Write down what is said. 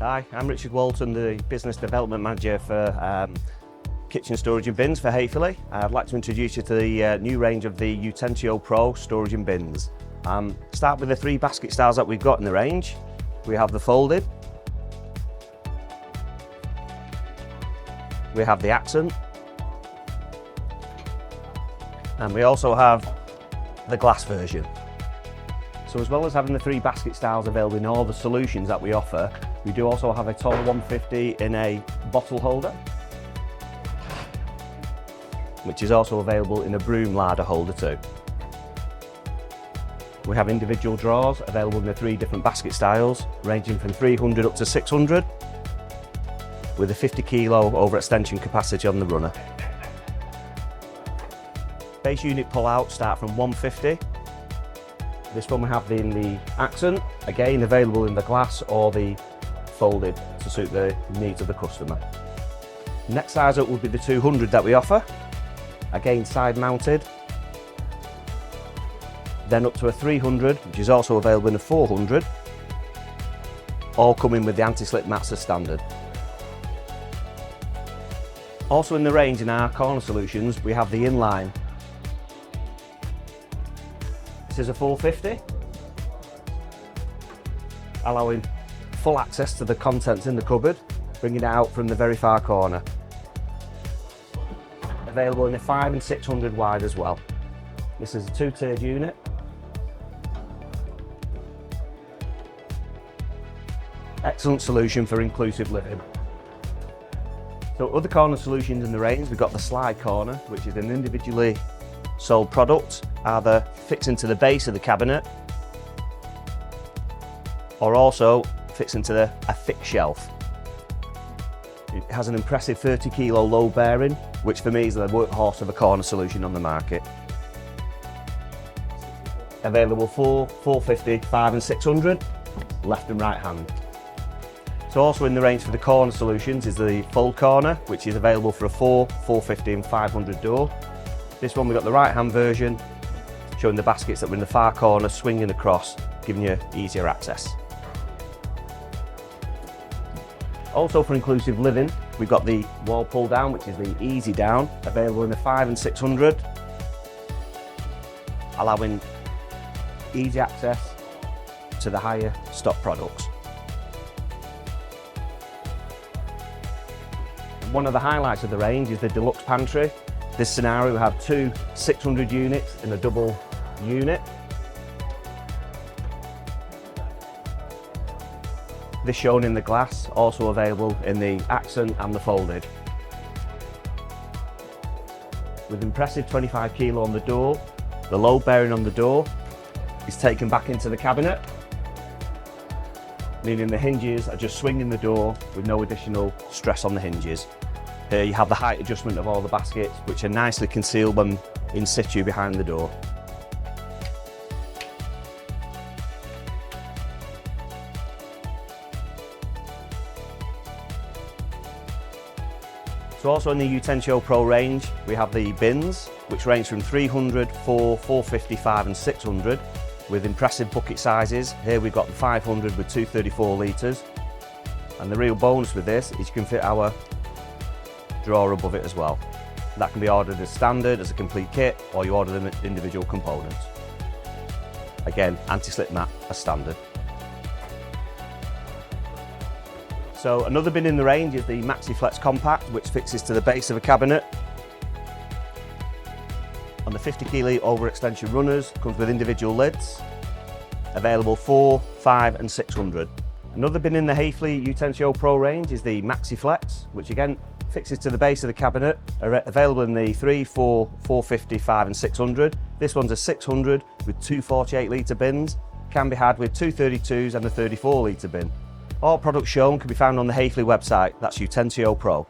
Hi, I'm 𝗪𝗔𝗄𝘀, the Business Development Manager for Kitchen Storage and Bins for 𝗙𝗵𝗿. I'd like to introduce you to the new range of the Utensio Pro storage and bins. Start with the three basket styles that we've got in the range. We have the folded, we have the accent, and we also have the glass version. So as well as having the three basket styles available in all the solutions that we offer, we do also have a tall 150 in a bottle holder, which is also available in a broom larder holder too. We have individual drawers available in the three different basket styles, ranging from 300 up to 600, with a 50 kilo overextension capacity on the runner. Base unit pull-out start from 150. This one we have in the accent, again available in the glass or the folded to suit the needs of the customer. Next size up would be the 200 that we offer, again side mounted. Then up to a 300, which is also available in a 400, all coming with the anti-slip mats as standard. Also in the range in our corner solutions, we have the inline. This is a 450, allowing full access to the contents in the cupboard, bringing it out from the very far corner. Available in a 5 and 600 wide as well. This is a two-tiered unit. Excellent solution for inclusive living. So other corner solutions in the range, we've got the slide corner, which is an individually sold product, either fits into the base of the cabinet or also fits into a thick shelf. It has an impressive 30 kilo load bearing, which for me is the workhorse of a corner solution on the market. Available for 450, 5 and 600, left and right hand. So also in the range for the corner solutions is the fold corner, which is available for a 4, 450 and 500 door. This one we've got the right hand version, showing the baskets that were in the far corner swinging across, giving you easier access. Also for inclusive living, we've got the wall pull down, which is the easy down, available in the 5 and 600, allowing easy access to the higher stock products. One of the highlights of the range is the deluxe pantry. This scenario we have two 600 units in a double unit. This shown in the glass, also available in the accent and the folded. With impressive 25 kilo on the door, the load bearing on the door is taken back into the cabinet, meaning the hinges are just swinging the door with no additional stress on the hinges. Here you have the height adjustment of all the baskets, which are nicely concealed when in situ behind the door. So also in the Utensio Pro range, we have the bins, which range from 300, 4, 450, 5 and 600, with impressive bucket sizes. Here we've got the 500 with 234 litres. And the real bonus with this is you can fit our drawer above it as well. That can be ordered as standard, as a complete kit, or you order them as individual components. Again, anti-slip mat as standard. So another bin in the range is the 𝗪𝗎𝗿𝗀 Compact, which fixes to the base of a cabinet. On the 50 kilo overextension runners, comes with individual lids, available 4, 5 and 600. Another bin in the 𝗙𝗵𝗿 Utensio Pro range is the 𝗪𝗎𝗿𝗀, which again fixes to the base of the cabinet, are available in the 3, 4, 450, 5 and 600. This one's a 600 with two 48 litre bins, can be had with two 32s and a 34 litre bin. All products shown can be found on the 𝗙𝗵𝗿 website, that's Utensio Pro.